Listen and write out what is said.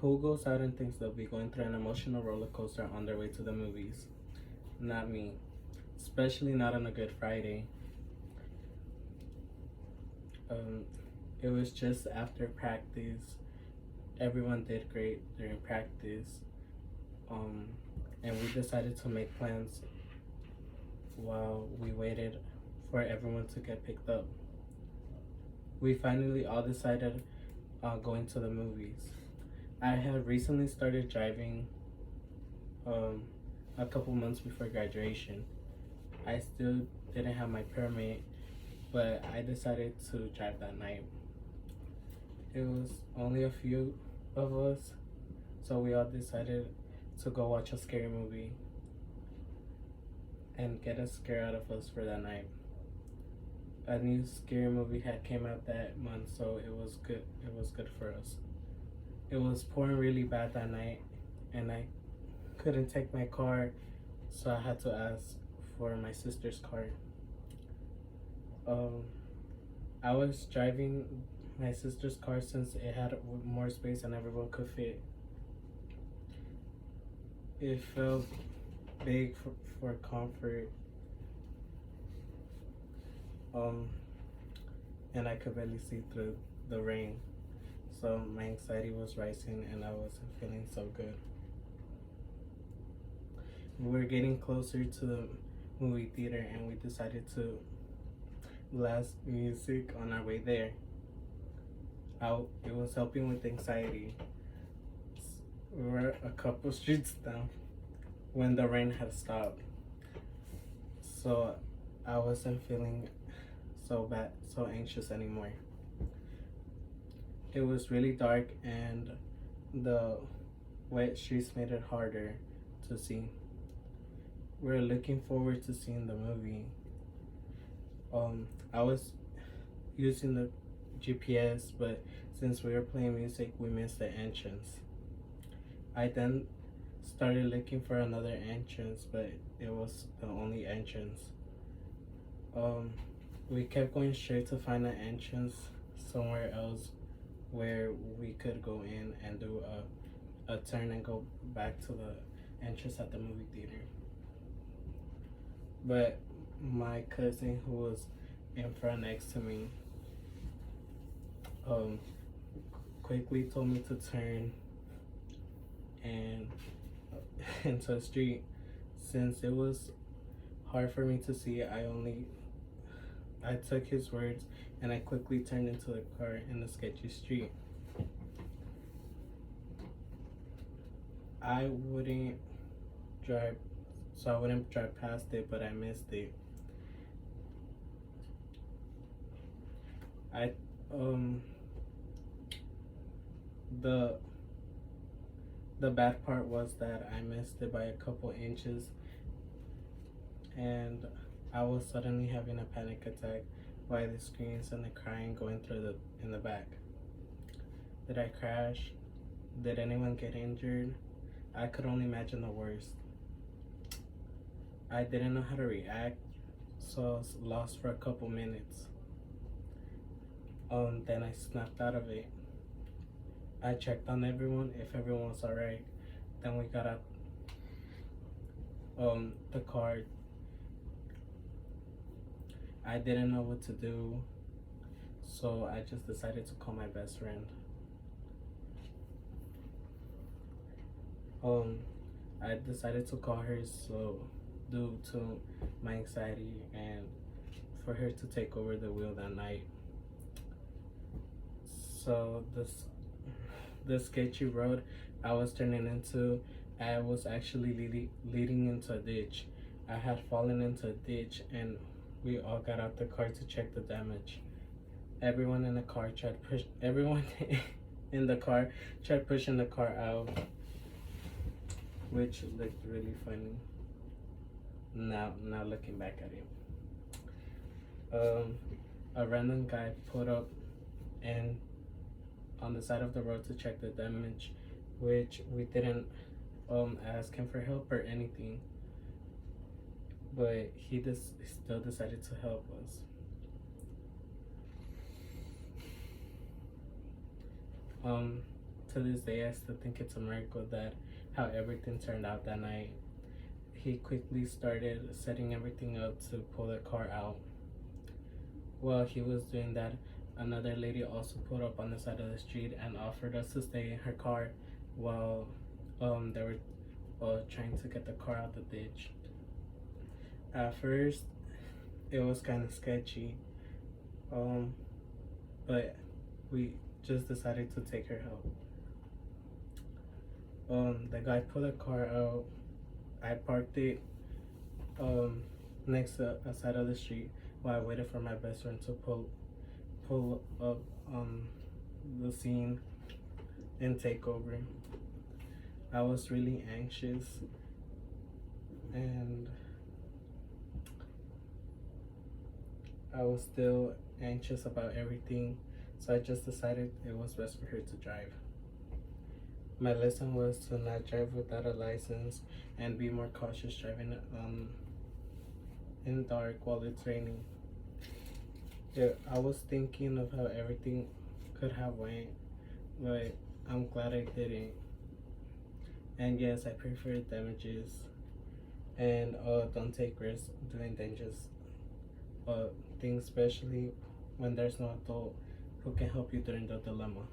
Who goes out and thinks they'll be going through an emotional roller coaster on their way to the movies? Not me. Especially not on a Good Friday. Um, it was just after practice. Everyone did great during practice. Um, and we decided to make plans while we waited for everyone to get picked up. We finally all decided on going to the movies. I had recently started driving um, a couple months before graduation. I still didn't have my permit, but I decided to drive that night. It was only a few of us, so we all decided to go watch a scary movie and get a scare out of us for that night. A new scary movie had came out that month, so it was good. It was good for us. It was pouring really bad that night, and I couldn't take my car, so I had to ask for my sister's car. Um, I was driving my sister's car since it had more space and everyone could fit. It felt big for comfort, um, and I could barely see through the rain. So my anxiety was rising and I wasn't feeling so good. We were getting closer to the movie theater and we decided to blast music on our way there. It was helping with anxiety. We were a couple streets down when the rain had stopped. So I wasn't feeling so bad, so anxious anymore. It was really dark and the wet streets made it harder to see. We were looking forward to seeing the movie. I was using the GPS, but since we were playing music, we missed the entrance. I then started looking for another entrance, but it was the only entrance. We kept going straight to find an entrance somewhere else where we could go in and do a turn and go back to the entrance at the movie theater. But my cousin, who was in front next to me, quickly told me to turn and into a street. Since it was hard for me to see, I took his words and I quickly turned into the car in the sketchy street. I wouldn't drive, so I wouldn't drive past it, but I missed it. I the the bad part was that I missed it by a couple inches, and I was suddenly having a panic attack by the screams and the crying going through in the back. Did I crash? Did anyone get injured? I could only imagine the worst. I didn't know how to react, so I was lost for a couple minutes. Then I snapped out of it. I checked on everyone if everyone was alright. Then we got out the car. I didn't know what to do, so I just decided to call my best friend. I decided to call her so due to my anxiety and for her to take over the wheel that night. So the sketchy road I was turning into, I was actually leading into a ditch. I had fallen into a ditch and we all got out the car to check the damage. Everyone in the car tried push. Everyone in the car tried pushing the car out, which looked really funny. Now looking back at it, a random guy pulled up and on the side of the road to check the damage, which we didn't ask him for help or anything, but he still decided to help us. to this day, I still think it's a miracle that how everything turned out that night. He quickly started setting everything up to pull the car out. While he was doing that, another lady also pulled up on the side of the street and offered us to stay in her car while they were trying to get the car out the ditch. At first, it was kind of sketchy, but we just decided to take her help. The guy pulled the car out. I parked it next to a side of the street while I waited for my best friend to pull up on the scene and take over. I was really anxious and I was still anxious about everything, so I just decided it was best for her to drive. My lesson was to not drive without a license and be more cautious driving in dark while it's raining. Yeah, I was thinking of how everything could have went, but I'm glad I didn't. And yes, I pray for damages and don't take risks doing dangerous things, especially when there's no adult who can help you during the dilemma.